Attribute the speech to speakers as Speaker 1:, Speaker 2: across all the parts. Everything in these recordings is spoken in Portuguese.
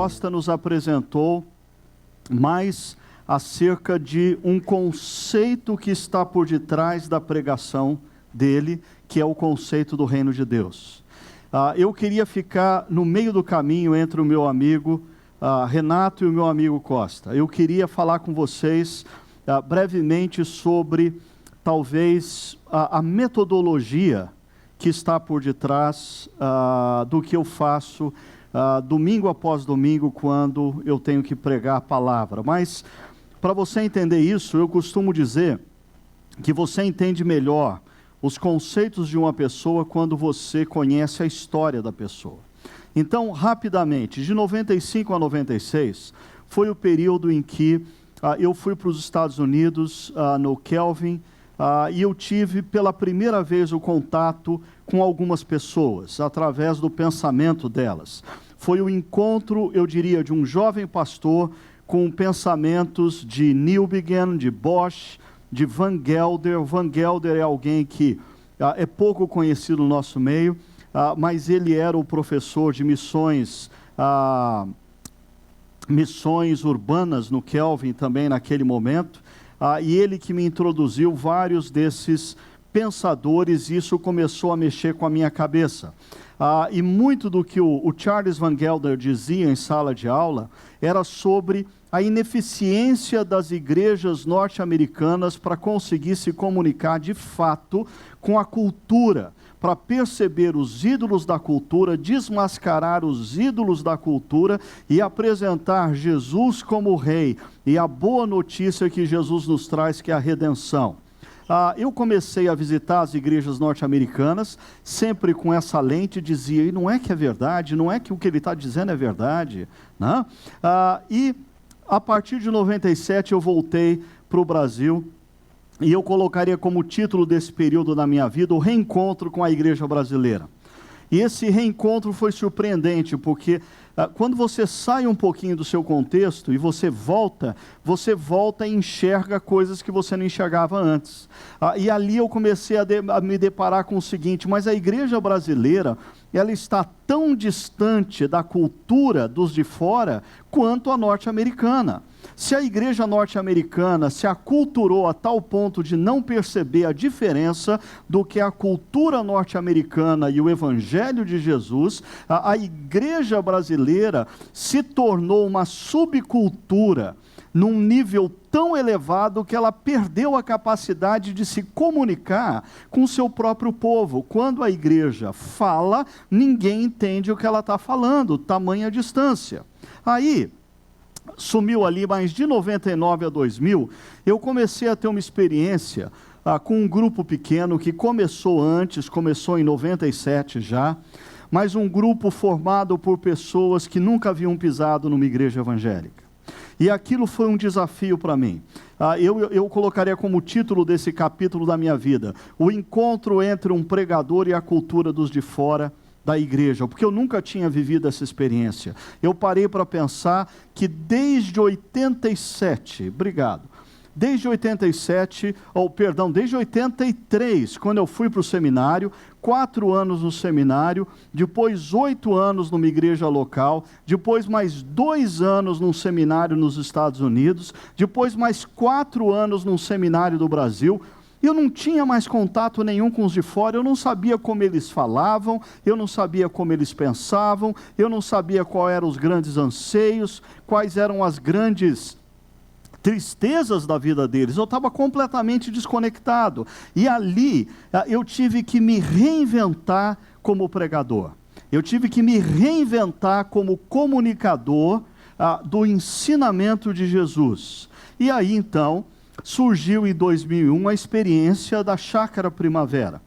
Speaker 1: Costa nos apresentou mais acerca de um conceito que está por detrás da pregação dele, que é o conceito do reino de Deus. Eu queria ficar no meio do caminho entre o meu amigo Renato e o meu amigo Costa. Eu queria falar com vocês brevemente sobre, talvez, a metodologia que está por detrás do que eu faço domingo após domingo, quando eu tenho que pregar a palavra. Mas, para você entender isso, eu costumo dizer que você entende melhor os conceitos de uma pessoa quando você conhece a história da pessoa. Então, rapidamente, de 95 a 96, foi o período em que eu fui para os Estados Unidos, no Kelvin, e eu tive pela primeira vez o contato com algumas pessoas, através do pensamento delas. Foi o encontro, eu diria, de um jovem pastor com pensamentos de Newbigin, de Bosch, de Van Gelder. Van Gelder é alguém que é pouco conhecido no nosso meio, mas ele era o professor de missões urbanas no Kelvin também naquele momento, e ele que me introduziu vários desses pensadores, e isso começou a mexer com a minha cabeça. E muito do que o Charles Van Gelder dizia em sala de aula era sobre a ineficiência das igrejas norte-americanas para conseguir se comunicar de fato com a cultura, para perceber os ídolos da cultura, desmascarar os ídolos da cultura e apresentar Jesus como rei, e a boa notícia que Jesus nos traz, que é a redenção. Eu comecei a visitar as igrejas norte-americanas, sempre com essa lente, dizia, e não é que é verdade, não é que o que ele está dizendo é verdade, né? E a partir de 97 eu voltei para o Brasil, e eu colocaria como título desse período na minha vida, o reencontro com a igreja brasileira. E esse reencontro foi surpreendente, porque quando você sai um pouquinho do seu contexto e você volta e enxerga coisas que você não enxergava antes. E ali eu comecei a me deparar com o seguinte, mas a igreja brasileira, ela está tão distante da cultura dos de fora quanto a norte-americana. Se a igreja norte-americana se aculturou a tal ponto de não perceber a diferença do que a cultura norte-americana e o evangelho de Jesus, a igreja brasileira se tornou uma subcultura num nível tão elevado que ela perdeu a capacidade de se comunicar com o seu próprio povo. Quando a igreja fala, ninguém entende o que ela está falando, tamanha distância. Aí sumiu ali, mas de 99 a 2000, eu comecei a ter uma experiência com um grupo pequeno que começou em 97 já, mas um grupo formado por pessoas que nunca haviam pisado numa igreja evangélica. E aquilo foi um desafio para mim. Eu colocaria como título desse capítulo da minha vida, o encontro entre um pregador e a cultura dos de fora da igreja, porque eu nunca tinha vivido essa experiência. Eu parei para pensar que desde 87, desde 83, quando eu fui para o seminário, 4 anos no seminário, depois 8 anos numa igreja local, depois mais 2 anos num seminário nos Estados Unidos, depois mais 4 anos num seminário do Brasil. Eu não tinha mais contato nenhum com os de fora, eu não sabia como eles falavam, eu não sabia como eles pensavam, eu não sabia quais eram os grandes anseios, quais eram as grandes tristezas da vida deles. Eu estava completamente desconectado. E ali eu tive que me reinventar como pregador. Eu tive que me reinventar como comunicador do ensinamento de Jesus. E aí então surgiu em 2001 a experiência da Chácara Primavera,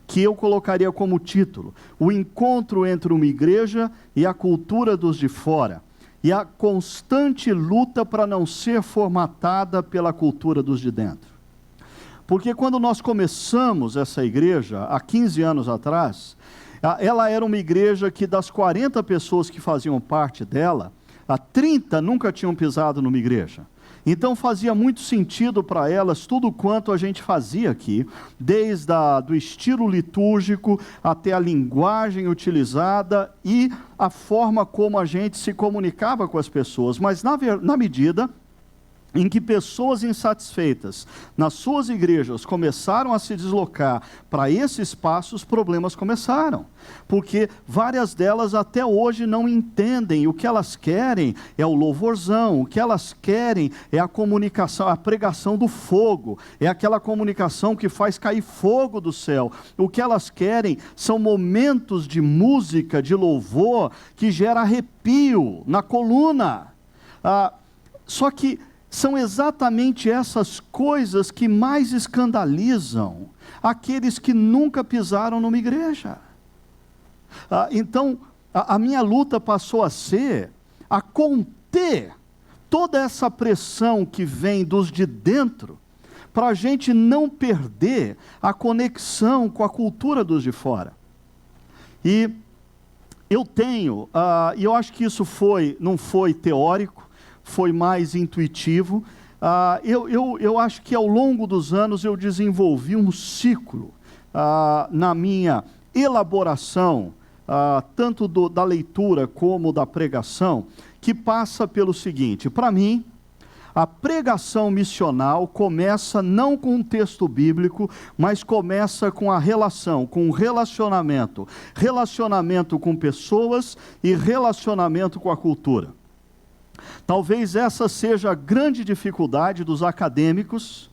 Speaker 1: que eu colocaria como título, o encontro entre uma igreja e a cultura dos de fora, e a constante luta para não ser formatada pela cultura dos de dentro. Porque quando nós começamos essa igreja, há 15 anos atrás, ela era uma igreja que das 40 pessoas que faziam parte dela, 30 nunca tinham pisado numa igreja. Então fazia muito sentido para elas tudo quanto a gente fazia aqui, desde do estilo litúrgico até a linguagem utilizada e a forma como a gente se comunicava com as pessoas. Mas na medida em que pessoas insatisfeitas nas suas igrejas começaram a se deslocar para esses espaços, problemas começaram, porque várias delas até hoje não entendem. O que elas querem é o louvorzão, o que elas querem é a comunicação, a pregação do fogo, é aquela comunicação que faz cair fogo do céu. O que elas querem são momentos de música, de louvor, que gera arrepio na coluna. Só que são exatamente essas coisas que mais escandalizam aqueles que nunca pisaram numa igreja. Então, a minha luta passou a ser a conter toda essa pressão que vem dos de dentro, para a gente não perder a conexão com a cultura dos de fora. E eu tenho, e eu acho que isso não foi teórico, foi mais intuitivo. Eu acho que ao longo dos anos eu desenvolvi um ciclo na minha elaboração, tanto da leitura como da pregação, que passa pelo seguinte: para mim, a pregação missional começa não com um texto bíblico, mas começa com a relação, com o relacionamento com pessoas e relacionamento com a cultura. Talvez essa seja a grande dificuldade dos acadêmicos,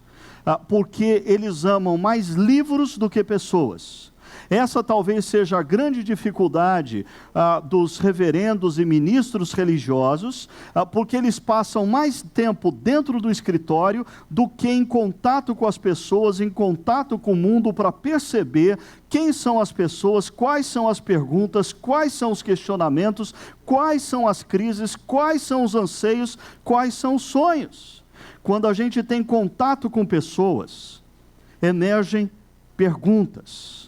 Speaker 1: porque eles amam mais livros do que pessoas. Essa talvez seja a grande dificuldade dos reverendos e ministros religiosos, porque eles passam mais tempo dentro do escritório do que em contato com as pessoas, em contato com o mundo, para perceber quem são as pessoas, quais são as perguntas, quais são os questionamentos, quais são as crises, quais são os anseios, quais são os sonhos. Quando a gente tem contato com pessoas, emergem perguntas.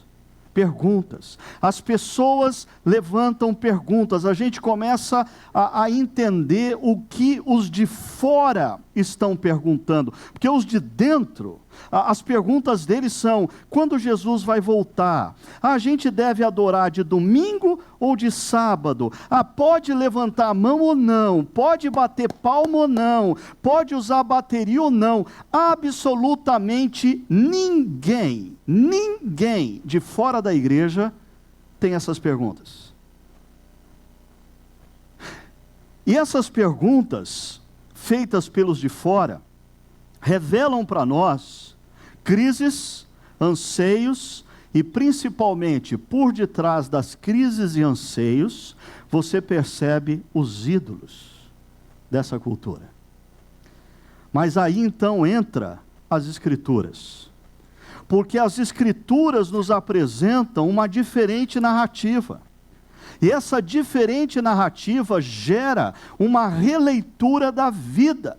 Speaker 1: As pessoas levantam perguntas, a gente começa a entender o que os de fora estão perguntando, porque os de dentro, as perguntas deles são: quando Jesus vai voltar? A gente deve adorar de domingo ou de sábado? Pode levantar a mão ou não? Pode bater palma ou não? Pode usar bateria ou não? Absolutamente ninguém de fora da igreja tem essas perguntas. E essas perguntas feitas pelos de fora revelam para nós crises, anseios, e principalmente por detrás das crises e anseios, você percebe os ídolos dessa cultura. Mas aí então entra as Escrituras, porque as Escrituras nos apresentam uma diferente narrativa. E essa diferente narrativa gera uma releitura da vida.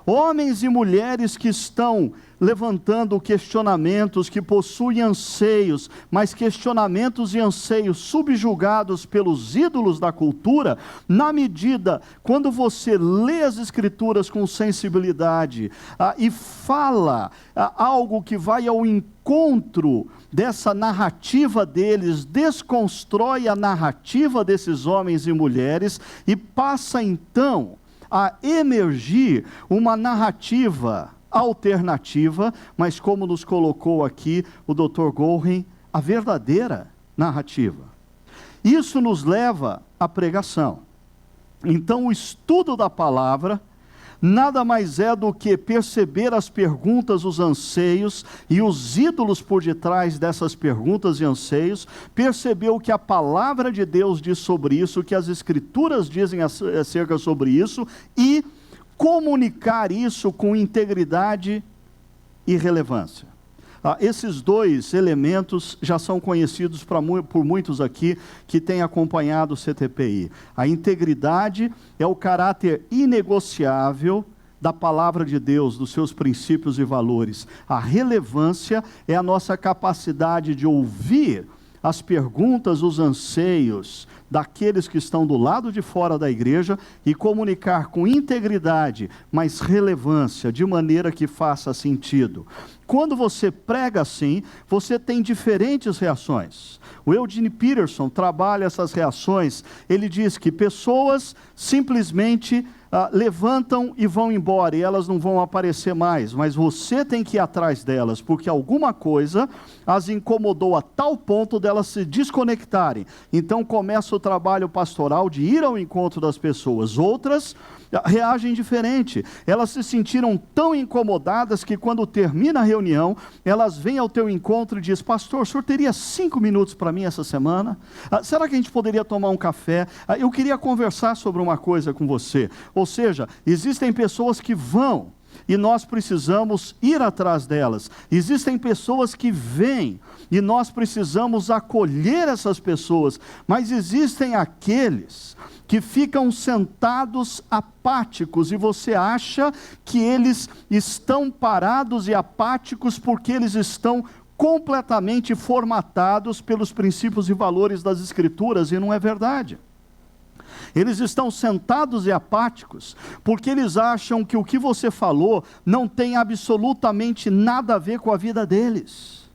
Speaker 1: Homens e mulheres que estão levantando questionamentos, que possuem anseios, mas questionamentos e anseios subjugados pelos ídolos da cultura, na medida, quando você lê as Escrituras com sensibilidade e fala algo que vai ao encontro dessa narrativa deles, desconstrói a narrativa desses homens e mulheres e passa então a emergir uma narrativa alternativa, mas como nos colocou aqui o Dr. Goldring, a verdadeira narrativa. Isso nos leva à pregação. Então, o estudo da palavra nada mais é do que perceber as perguntas, os anseios e os ídolos por detrás dessas perguntas e anseios, perceber o que a palavra de Deus diz sobre isso, o que as Escrituras dizem acerca sobre isso, e comunicar isso com integridade e relevância. Esses dois elementos já são conhecidos por muitos aqui que têm acompanhado o CTPI. A integridade é o caráter inegociável da palavra de Deus, dos seus princípios e valores. A relevância é a nossa capacidade de ouvir as perguntas, os anseios daqueles que estão do lado de fora da igreja e comunicar com integridade, mas relevância, de maneira que faça sentido. Quando você prega assim, você tem diferentes reações. O Eugene Peterson trabalha essas reações. Ele diz que pessoas simplesmente levantam e vão embora, e elas não vão aparecer mais, mas você tem que ir atrás delas, porque alguma coisa as incomodou a tal ponto delas se desconectarem. Então começa o trabalho pastoral de ir ao encontro das pessoas. Outras reagem diferente. Elas se sentiram tão incomodadas que quando termina a reunião, elas vêm ao teu encontro e dizem: pastor, o senhor teria 5 minutos para mim essa semana? Será que a gente poderia tomar um café? Eu queria conversar sobre uma coisa com você. Ou seja, existem pessoas que vão e nós precisamos ir atrás delas. Existem pessoas que vêm e nós precisamos acolher essas pessoas, mas existem aqueles que ficam sentados apáticos, e você acha que eles estão parados e apáticos porque eles estão completamente formatados pelos princípios e valores das Escrituras, e não é verdade. Eles estão sentados e apáticos porque eles acham que o que você falou não tem absolutamente nada a ver com a vida deles.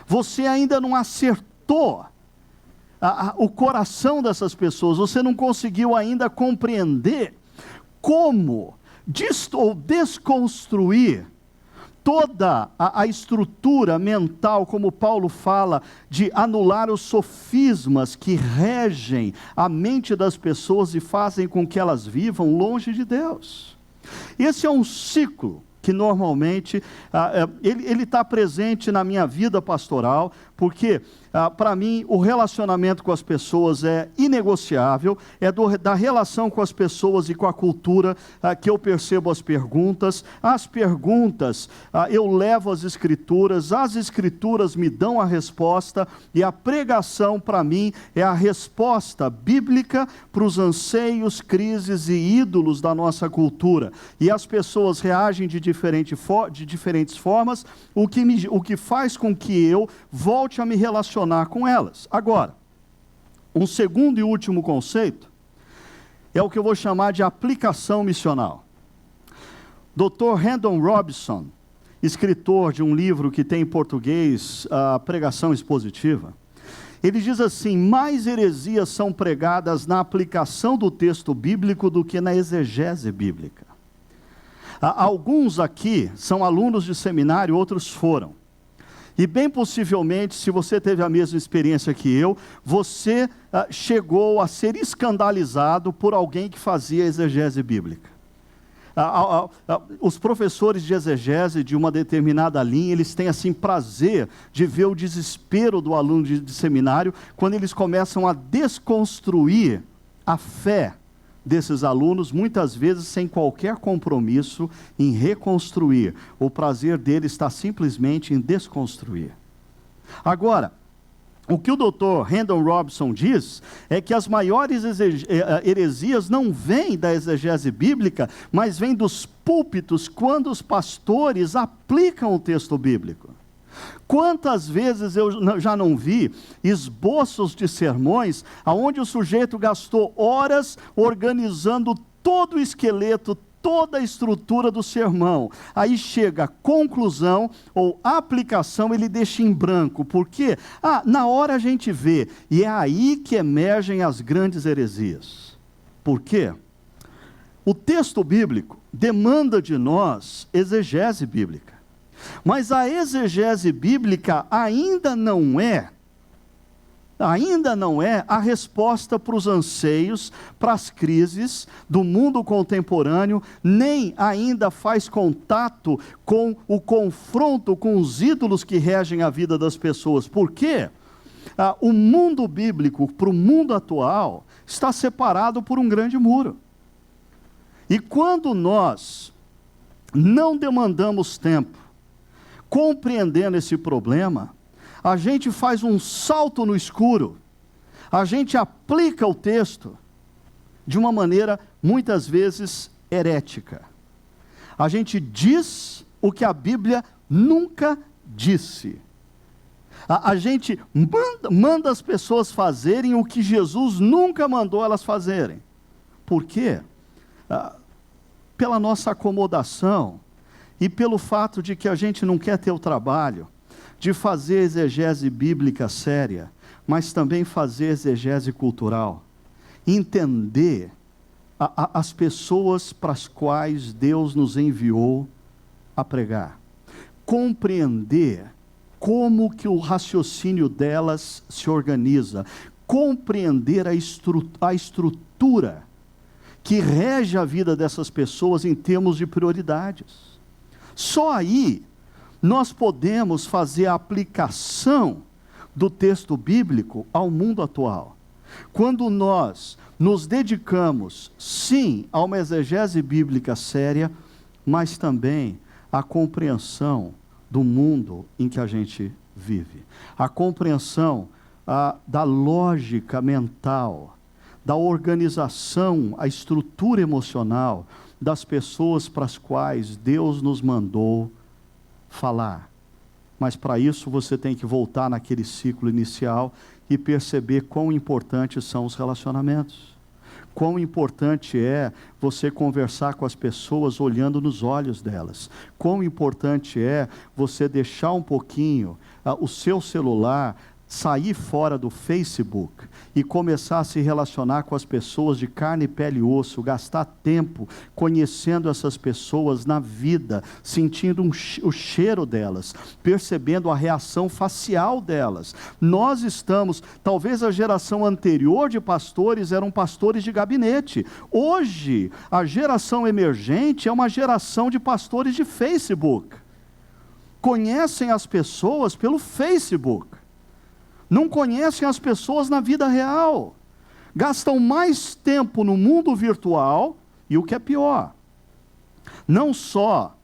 Speaker 1: Você ainda não acertou o coração dessas pessoas, você não conseguiu ainda compreender como desconstruir toda a estrutura mental, como Paulo fala, de anular os sofismas que regem a mente das pessoas e fazem com que elas vivam longe de Deus. Esse é um ciclo que normalmente ele está presente na minha vida pastoral, porque para mim o relacionamento com as pessoas é inegociável, da relação com as pessoas e com a cultura que eu percebo as perguntas eu levo às Escrituras, as Escrituras me dão a resposta, e a pregação para mim é a resposta bíblica para os anseios, crises e ídolos da nossa cultura, e as pessoas reagem de diferentes formas, o que faz com que eu volte a me relacionar com elas. Agora, um segundo e último conceito é o que eu vou chamar de aplicação missional. Dr. Randall Robinson, escritor de um livro que tem em português a pregação expositiva, ele diz assim: mais heresias são pregadas na aplicação do texto bíblico do que na exegese bíblica. Alguns aqui são alunos de seminário, outros foram. E bem possivelmente, se você teve a mesma experiência que eu, você chegou a ser escandalizado por alguém que fazia exegese bíblica. Os professores de exegese de uma determinada linha, eles têm assim prazer de ver o desespero do aluno de seminário, quando eles começam a desconstruir a fé desses alunos, muitas vezes sem qualquer compromisso em reconstruir. O prazer dele está simplesmente em desconstruir. Agora, o que o Dr. Randall Robinson diz é que as maiores heresias não vêm da exegese bíblica, mas vêm dos púlpitos, quando os pastores aplicam o texto bíblico. Quantas vezes eu já não vi esboços de sermões onde o sujeito gastou horas organizando todo o esqueleto, toda a estrutura do sermão. Aí chega a conclusão ou aplicação, ele deixa em branco. Por quê? Na hora a gente vê. E é aí que emergem as grandes heresias. Por quê? O texto bíblico demanda de nós exegese bíblica. Mas a exegese bíblica ainda não é a resposta para os anseios, para as crises do mundo contemporâneo, nem ainda faz contato com o confronto com os ídolos que regem a vida das pessoas. Por quê? O mundo bíblico para o mundo atual está separado por um grande muro. E quando nós não demandamos tempo compreendendo esse problema, a gente faz um salto no escuro, a gente aplica o texto de uma maneira muitas vezes herética. A gente diz o que a Bíblia nunca disse. A gente manda as pessoas fazerem o que Jesus nunca mandou elas fazerem. Por quê? Pela nossa acomodação e pelo fato de que a gente não quer ter o trabalho de fazer exegese bíblica séria, mas também fazer exegese cultural. Entender as pessoas para as quais Deus nos enviou a pregar. Compreender como que o raciocínio delas se organiza. Compreender a estrutura que rege a vida dessas pessoas em termos de prioridades. Só aí nós podemos fazer a aplicação do texto bíblico ao mundo atual. Quando nós nos dedicamos, sim, a uma exegese bíblica séria, mas também à compreensão do mundo em que a gente vive. A compreensão da lógica mental, da organização, a estrutura emocional das pessoas para as quais Deus nos mandou falar. Mas para isso você tem que voltar naquele ciclo inicial e perceber quão importantes são os relacionamentos. Quão importante é você conversar com as pessoas olhando nos olhos delas. Quão importante é você deixar um pouquinho o seu celular, sair fora do Facebook e começar a se relacionar com as pessoas de carne, pele e osso, gastar tempo conhecendo essas pessoas na vida, sentindo o cheiro delas, percebendo a reação facial delas. Nós estamos, talvez a geração anterior de pastores eram pastores de gabinete. Hoje, a geração emergente é uma geração de pastores de Facebook. Conhecem as pessoas pelo Facebook. Não conhecem as pessoas na vida real. Gastam mais tempo no mundo virtual e o que é pior, não só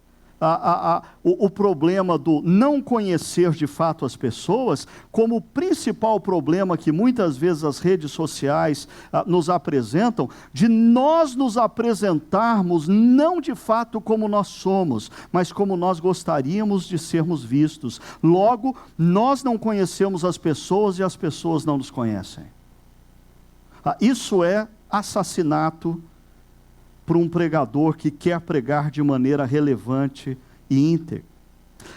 Speaker 1: o problema do não conhecer de fato as pessoas, como o principal problema que muitas vezes as redes sociais nos apresentam, de nós nos apresentarmos não de fato como nós somos, mas como nós gostaríamos de sermos vistos. Logo, nós não conhecemos as pessoas e as pessoas não nos conhecem. Isso é assassinato para um pregador que quer pregar de maneira relevante e íntegra.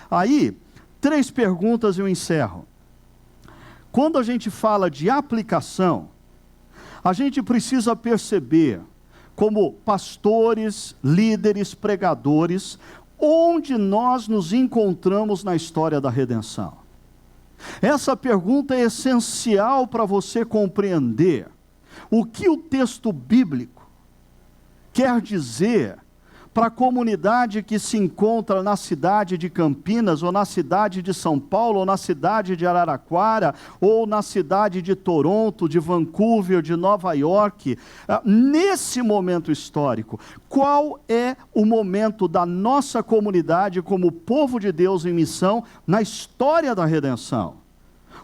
Speaker 1: Aí, 3 perguntas e eu encerro. Quando a gente fala de aplicação, a gente precisa perceber, como pastores, líderes, pregadores, onde nós nos encontramos na história da redenção. Essa pergunta é essencial para você compreender o que o texto bíblico quer dizer para a comunidade que se encontra na cidade de Campinas, ou na cidade de São Paulo, ou na cidade de Araraquara, ou na cidade de Toronto, de Vancouver, de Nova York. Nesse momento histórico, qual é o momento da nossa comunidade como povo de Deus em missão na história da redenção?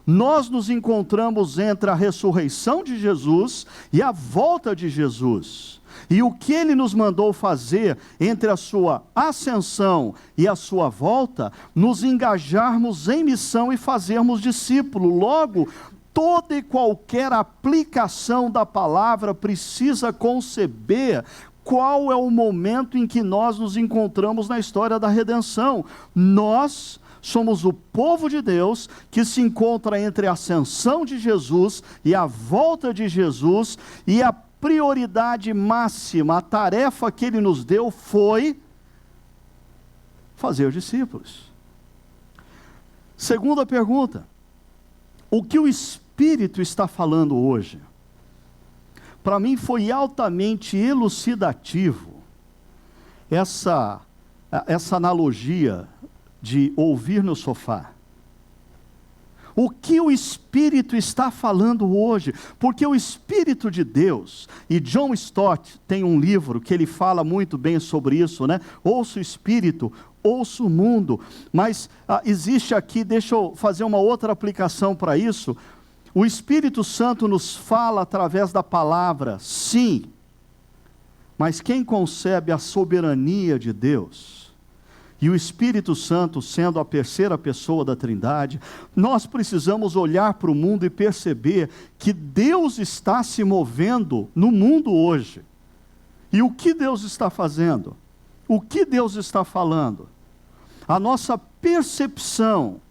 Speaker 1: Nós nos encontramos entre a ressurreição de Jesus e a volta de Jesus. E o que Ele nos mandou fazer entre a sua ascensão e a sua volta, nos engajarmos em missão e fazermos discípulo. Logo, toda e qualquer aplicação da palavra precisa conceber qual é o momento em que nós nos encontramos na história da redenção. Nós somos o povo de Deus que se encontra entre a ascensão de Jesus e a volta de Jesus, e a prioridade máxima, a tarefa que Ele nos deu foi fazer discípulos. Segunda pergunta: o que o Espírito está falando hoje? Para mim foi altamente elucidativo essa analogia de ouvir no sofá. O que o Espírito está falando hoje? Porque o Espírito de Deus, e John Stott tem um livro que ele fala muito bem sobre isso, né? Ouça o Espírito, ouça o mundo. Mas existe aqui, deixa eu fazer uma outra aplicação para isso. O Espírito Santo nos fala através da palavra, sim. Mas quem concebe a soberania de Deus, e o Espírito Santo sendo a terceira pessoa da Trindade, nós precisamos olhar para o mundo e perceber que Deus está se movendo no mundo hoje. E o que Deus está fazendo? O que Deus está falando? A nossa percepção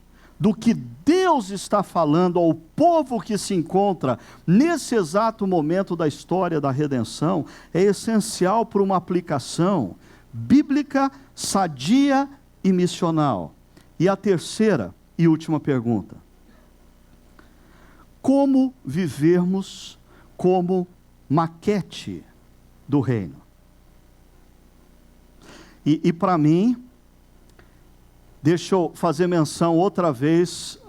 Speaker 1: do que Deus está falando ao povo que se encontra nesse exato momento da história da redenção é essencial para uma aplicação bíblica, sadia e missional. E a terceira e última pergunta: como vivermos como maquete do reino? E para mim, deixa eu fazer menção outra vez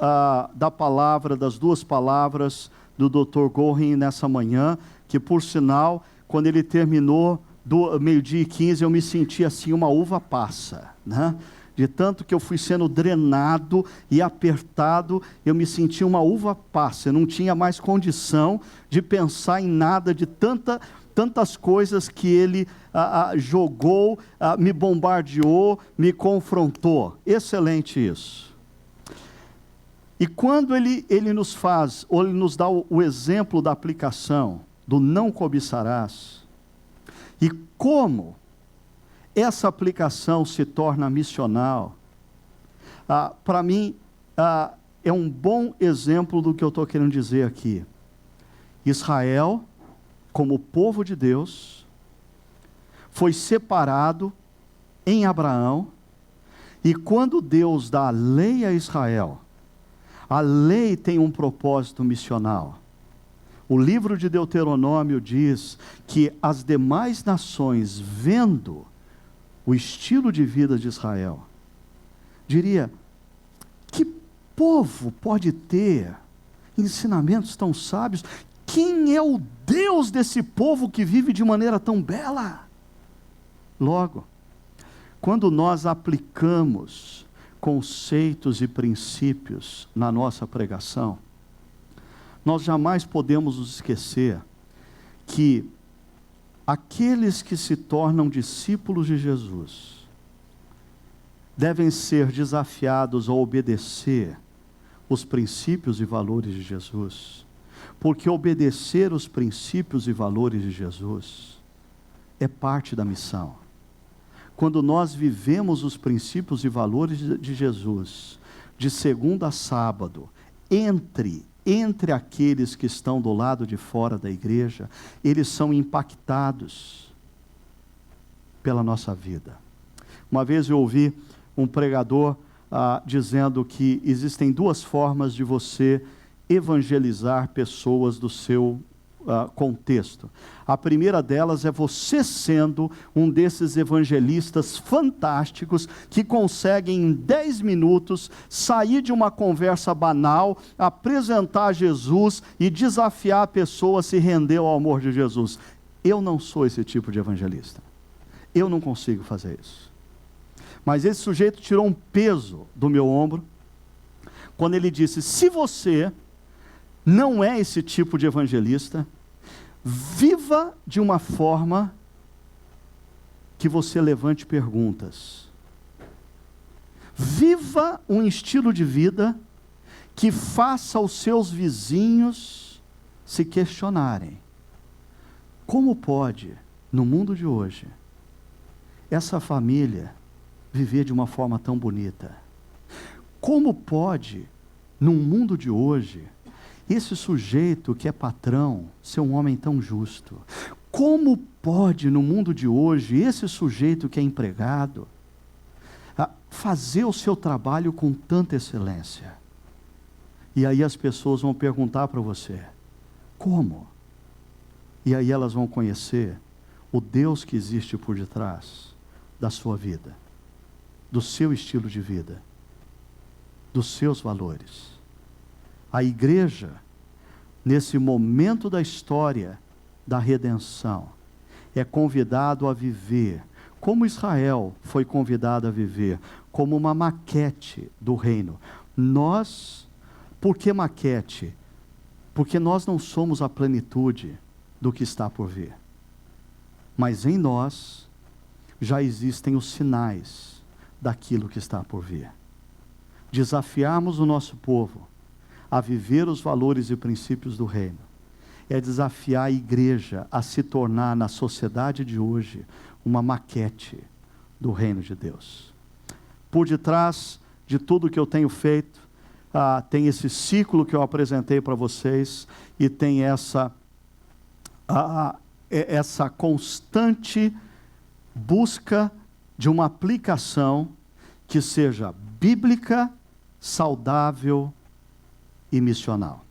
Speaker 1: das duas palavras do Dr. Gorin nessa manhã, que por sinal, quando ele terminou do 12:15, eu me senti assim uma uva passa, né? De tanto que eu fui sendo drenado e apertado, eu me senti uma uva passa, eu não tinha mais condição de pensar em nada, de tantas coisas que ele jogou, me bombardeou, me confrontou. Excelente isso. E quando ele nos faz, ou ele nos dá o exemplo da aplicação do não cobiçarás, e como essa aplicação se torna missional, para mim é um bom exemplo do que eu estou querendo dizer aqui. Israel, como povo de Deus, foi separado em Abraão, e quando Deus dá a lei a Israel, a lei tem um propósito missional. O livro de Deuteronômio diz que as demais nações, vendo o estilo de vida de Israel, diria: que povo pode ter ensinamentos tão sábios? Quem é o Deus desse povo que vive de maneira tão bela? Logo, quando nós aplicamos conceitos e princípios na nossa pregação, nós jamais podemos nos esquecer que aqueles que se tornam discípulos de Jesus devem ser desafiados a obedecer os princípios e valores de Jesus, porque obedecer os princípios e valores de Jesus é parte da missão. Quando nós vivemos os princípios e valores de Jesus, de segunda a sábado, entre aqueles que estão do lado de fora da igreja, eles são impactados pela nossa vida. Uma vez eu ouvi um pregador dizendo que existem duas formas de você evangelizar pessoas do seu contexto. A primeira delas é você sendo um desses evangelistas fantásticos que conseguem em 10 minutos sair de uma conversa banal, apresentar Jesus e desafiar a pessoa a se render ao amor de Jesus. Eu não sou esse tipo de evangelista. Eu não consigo fazer isso. Mas esse sujeito tirou um peso do meu ombro quando ele disse: se você não é esse tipo de evangelista, viva de uma forma que você levante perguntas. Viva um estilo de vida que faça os seus vizinhos se questionarem: como pode, no mundo de hoje, essa família viver de uma forma tão bonita? Como pode, no mundo de hoje, esse sujeito que é patrão ser um homem tão justo? Como pode, no mundo de hoje, esse sujeito que é empregado fazer o seu trabalho com tanta excelência? E aí as pessoas vão perguntar para você: como? E aí elas vão conhecer o Deus que existe por detrás da sua vida, do seu estilo de vida, dos seus valores. A igreja, nesse momento da história da redenção, é convidado a viver como Israel foi convidado a viver, como uma maquete do reino. Nós, por que maquete? Porque nós não somos a plenitude do que está por vir. Mas em nós já existem os sinais daquilo que está por vir. Desafiarmos o nosso povo a viver os valores e princípios do reino é desafiar a igreja a se tornar, na sociedade de hoje, uma maquete do reino de Deus. Por detrás de tudo que eu tenho feito, tem esse ciclo que eu apresentei para vocês, e tem essa constante busca de uma aplicação que seja bíblica, saudável e missional.